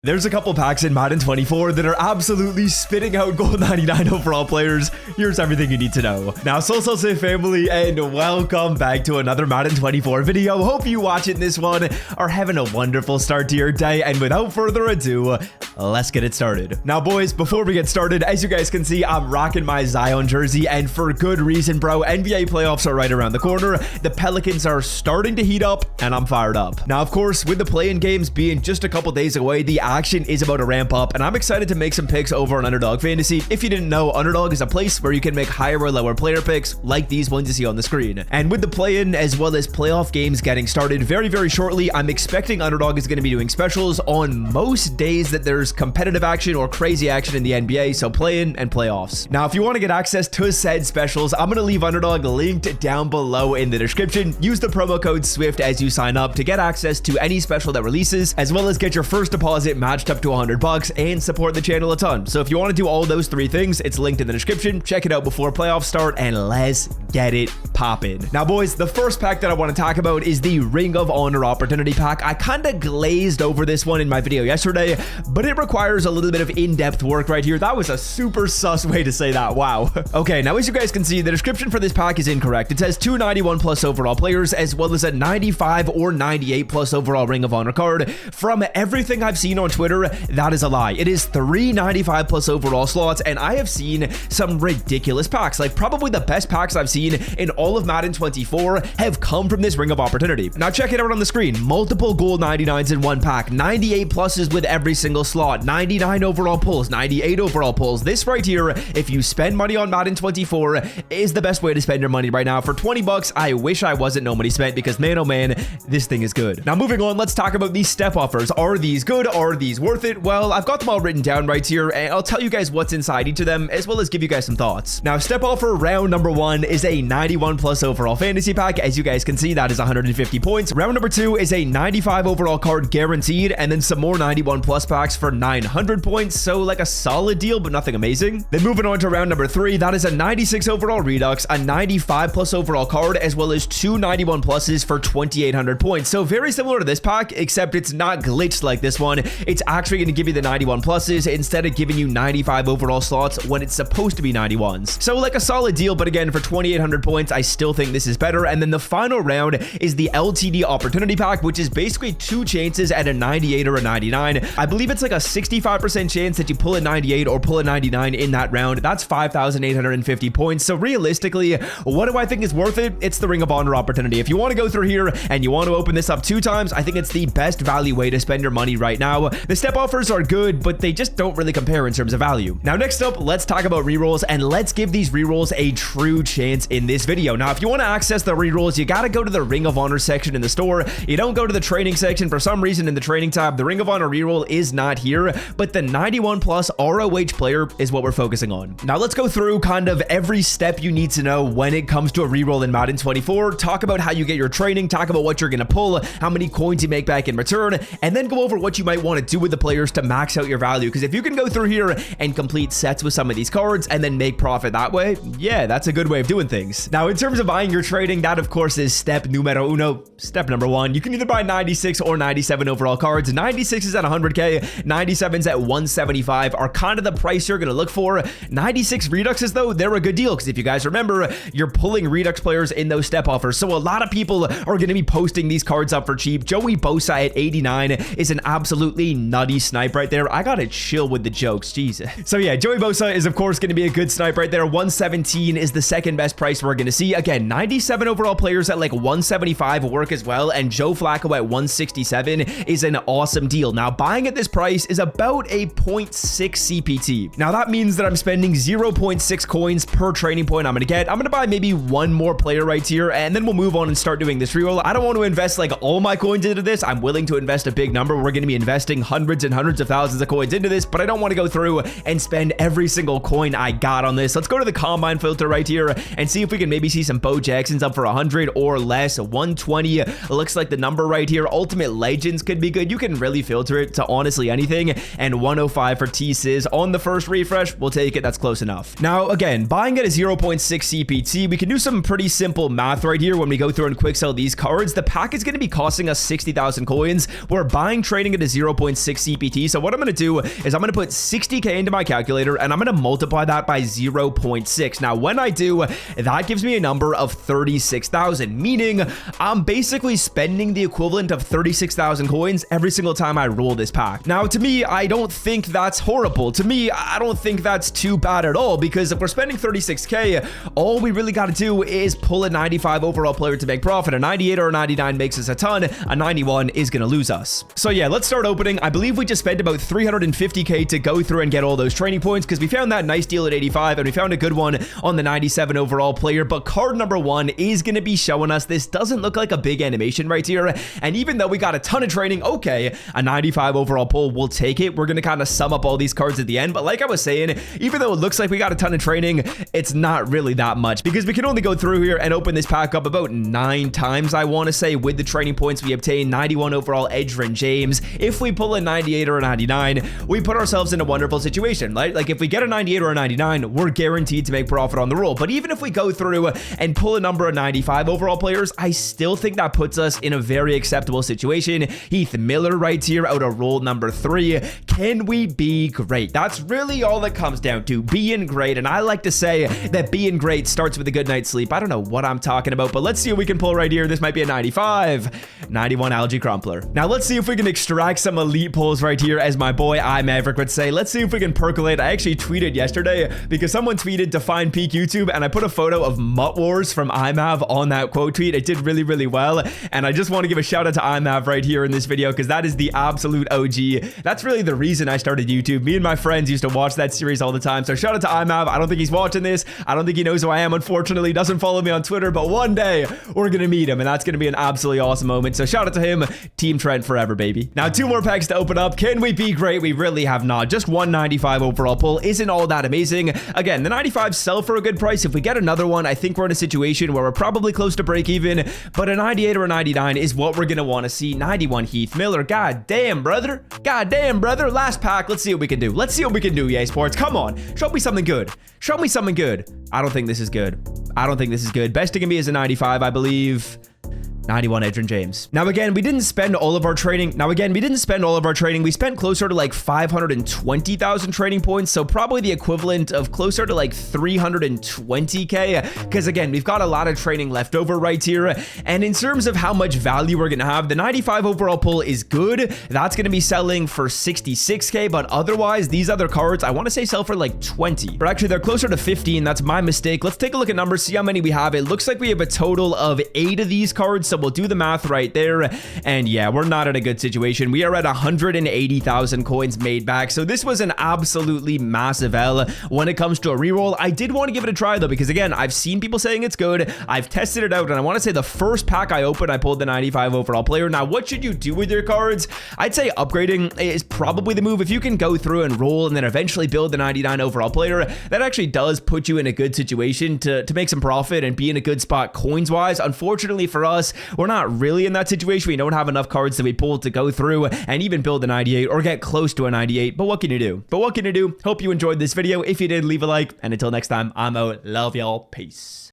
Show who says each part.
Speaker 1: There's a couple packs in Madden 24 that are absolutely spitting out gold 99 overall players. Here's everything you need to know. Now, Say family, and welcome back to another Madden 24 video. Hope you watching this one are having a wonderful start to your day. And without further ado, let's get it started. Now, boys, before we get started, as you guys can see, I'm rocking my Zion jersey, and for good reason, bro. NBA playoffs are right around the corner. The Pelicans are starting to heat up, and I'm fired up. Now, of course, with the play-in games being just a couple days away, the action is about to ramp up, and I'm excited to make some picks over on Underdog Fantasy. If you didn't know, Underdog is a place where you can make higher or lower player picks like these ones you see on the screen. And with the play-in as well as playoff games getting started very shortly, I'm expecting Underdog is going to be doing specials on most days that there's competitive action or crazy action in the NBA, so play-in and playoffs. Now, if you want to get access to said specials, I'm going to leave Underdog linked down below in the description. Use the promo code SWIFT as you sign up to get access to any special that releases, as well as get your first deposit matched up to $100 and support the channel a ton. So if you want to do all those three things, it's linked in the description. Check it out before playoffs start, and let's get it poppin'. Now, boys, the first pack that I want to talk about is the Ring of Honor Opportunity Pack. I kind of glazed over this one in my video yesterday, but it requires a little bit of in-depth work right here. That was a super sus way to say that. Wow. Okay, now as you guys can see, the description for this pack is incorrect. It says 291 plus overall players, as well as a 95 or 98 plus overall Ring of Honor card. From everything I've seen on Twitter, that is a lie. It is 395 plus overall slots, and I have seen some ridiculous packs. Like, probably the best packs I've seen in all of Madden 24 have come from this Ring of Opportunity. Now check it out on the screen. Multiple gold 99s in one pack, 98 pluses with every single slot, 99 overall pulls, 98 overall pulls. This right here, if you spend money on Madden 24, is the best way to spend your money right now. For 20 bucks, I wish I wasn't no money spent, because man, oh man, this thing is good. Now moving on, let's talk about these step offers. Are these good? Are these worth it? Well, I've got them all written down right here, and I'll tell you guys what's inside each of them, as well as give you guys some thoughts. Now, step offer round number 1 is a 91 plus overall fantasy pack. As you guys can see, that is 150 points. Round number 2 is a 95 overall card guaranteed, and then some more 91 plus packs for 900 points. So like a solid deal, but nothing amazing. Then moving on to round number 3, that is a 96 overall Redux, a 95 plus overall card, as well as 2 91 pluses for 2,800 points. So very similar to this pack, except it's not glitched like this one. It's actually going to give you the 91 pluses instead of giving you 95 overall slots when it's supposed to be 91s. So like a solid deal, but again, for 2,800 points, I still think this is better. And then the final round is the LTD Opportunity Pack, which is basically 2 chances at a 98 or a 99. I believe it's like a 65% chance that you pull a 98 or pull a 99 in that round. That's 5,850 points. So realistically, what do I think is worth it? It's the Ring of Honor Opportunity. If you want to go through here and you want to open this up 2 times, I think it's the best value way to spend your money right now. The step offers are good, but they just don't really compare in terms of value. Now, next up, let's talk about rerolls, and let's give these rerolls a true chance in this video. Now, if you want to access the rerolls, you got to go to the Ring of Honor section in the store. You don't go to the training section. For some reason in the training tab, the Ring of Honor reroll is not here, but the 91 plus ROH player is what we're focusing on. Now, let's go through kind of every step you need to know when it comes to a reroll in Madden 24, talk about how you get your training, talk about what you're going to pull, how many coins you make back in return, and then go over what you might want to do with the players to max out your value. Because if you can go through here and complete sets with some of these cards and then make profit that way, yeah, that's a good way of doing things. Now, in terms of buying your trading, that of course is step numero uno. Step number 1, you can either buy 96 or 97 overall cards. 96 is at 100k, 97s at 175 are kind of the price you're going to look for. 96 Reduxes, though, they're a good deal, because if you guys remember, you're pulling Redux players in those step offers. So a lot of people are going to be posting these cards up for cheap. Joey Bosa at 89 is an absolutely nutty snipe right there. I gotta chill with the jokes, Jesus. So yeah, Joey Bosa is of course going to be a good snipe right there. 117 is the second best price we're going to see. Again, 97 overall players at like 175 work as well, and Joe Flacco at 167 is an awesome deal. Now, buying at this price is about a 0.6 CPT. Now, that means that I'm spending 0.6 coins per training point I'm going to get. I'm going to buy maybe 1 more player right here, and then we'll move on and start doing this reroll. I don't want to invest like all my coins into this. I'm willing to invest a big number. We're going to be investing hundreds and hundreds of thousands of coins into this, but I don't want to go through and spend every single coin I got on this. Let's go to the combine filter right here and see if we can maybe see some Bo Jacksons up for 100 or less. 120 looks like the number right here. Ultimate Legends could be good. You can really filter it to honestly anything. everything, and 105 for T-Sizz on the first refresh. We'll take it. That's close enough. Now, again, buying at a 0.6 CPT, we can do some pretty simple math right here when we go through and quick sell these cards. The pack is going to be costing us 60,000 coins. We're buying trading at a 0.6 CPT. So what I'm going to do is I'm going to put 60K into my calculator and I'm going to multiply that by 0.6. Now, when I do, that gives me a number of 36,000, meaning I'm basically spending the equivalent of 36,000 coins every single time I roll this pack. Now, to me, I don't think that's horrible. To me, I don't think that's too bad at all, because if we're spending 36K, all we really got to do is pull a 95 overall player to make profit. A 98 or a 99 makes us a ton. A 91 is going to lose us. So yeah, let's start opening. I believe we just spent about 350K to go through and get all those training points, because we found that nice deal at 85 and we found a good one on the 97 overall player. But card number 1 is going to be showing us this doesn't look like a big animation right here. And even though we got a ton of training, okay, a 95 overall pull, we'll take it. We're going to kind of sum up all these cards at the end. But like I was saying, even though it looks like we got a ton of training, it's not really that much, because we can only go through here and open this pack up about 9 times, I want to say, with the training points we obtain. 91 overall Edgerrin James. If we pull a 98 or a 99, we put ourselves in a wonderful situation, right? Like if we get a 98 or a 99, we're guaranteed to make profit on the roll. But even if we go through and pull a number of 95 overall players, I still think that puts us in a very acceptable situation. Heath Miller right here out of roll number 3. Can we be great? That's really all it comes down to, being great. And I like to say that being great starts with a good night's sleep. I don't know what I'm talking about, but let's see what we can pull right here. This might be a 95. 91 Algae Crumpler. Now let's see if we can extract some elite pulls right here, as my boy iMaverick would say. Let's see if we can percolate. I actually tweeted yesterday because someone tweeted to find peak YouTube, and I put a photo of Mutt Wars from iMav on that quote tweet. It did really, really well, and I just want to give a shout out to iMav right here in this video, because that is the absolute OG. That's really the reason I started YouTube. Me and my friends used to watch that series all the time, so shout out to iMav. I don't think he's watching this. I don't think he knows who I am, unfortunately. He doesn't follow me on Twitter, but one day we're gonna meet him, and that's gonna be an absolutely awesome moment. So shout out to him. Team Trent forever, baby. Now 2 more packs to open up. Can we be great? We really have not. Just 195 overall pull isn't all that amazing. Again, the 95s sell for a good price. If we get another one, I think we're in a situation where we're probably close to break even, but a 98 or a 99 is what we're gonna want to see. 91 Heath Miller. God damn, brother. God damn, brother. Last pack. Let's see what we can do. Let's see what we can do, EA Sports. Come on. Show me something good. Show me something good. I don't think this is good. I don't think this is good. Best it can be is a 95, I believe. 91 Edgerrin James. Now again, we didn't spend all of our trading. We spent closer to like 520,000 trading points, so probably the equivalent of closer to like 320K, because again, we've got a lot of training left over right here. And in terms of how much value we're gonna have, the 95 overall pull is good. That's gonna be selling for 66K, but otherwise these other cards, I want to say sell for like 20, but actually they're closer to 15. That's my mistake. Let's take a look at numbers, see how many we have. It looks like we have a total of 8 of these cards, so we'll do the math right there. And yeah, we're not in a good situation. We are at 180,000 coins made back, so this was an absolutely massive L when it comes to a reroll. I did want to give it a try though, because again, I've seen people saying it's good. I've tested it out, and I want to say the first pack I opened, I pulled the 95 overall player. Now, what should you do with your cards? I'd say upgrading is probably the move. If you can go through and roll and then eventually build the 99 overall player, that actually does put you in a good situation to make some profit and be in a good spot coins wise. Unfortunately for us, we're not really in that situation. We don't have enough cards that we pulled to go through and even build a 98 or get close to a 98. But what can you do? Hope you enjoyed this video. If you did, leave a like. And until next time, I'm out. Love y'all. Peace.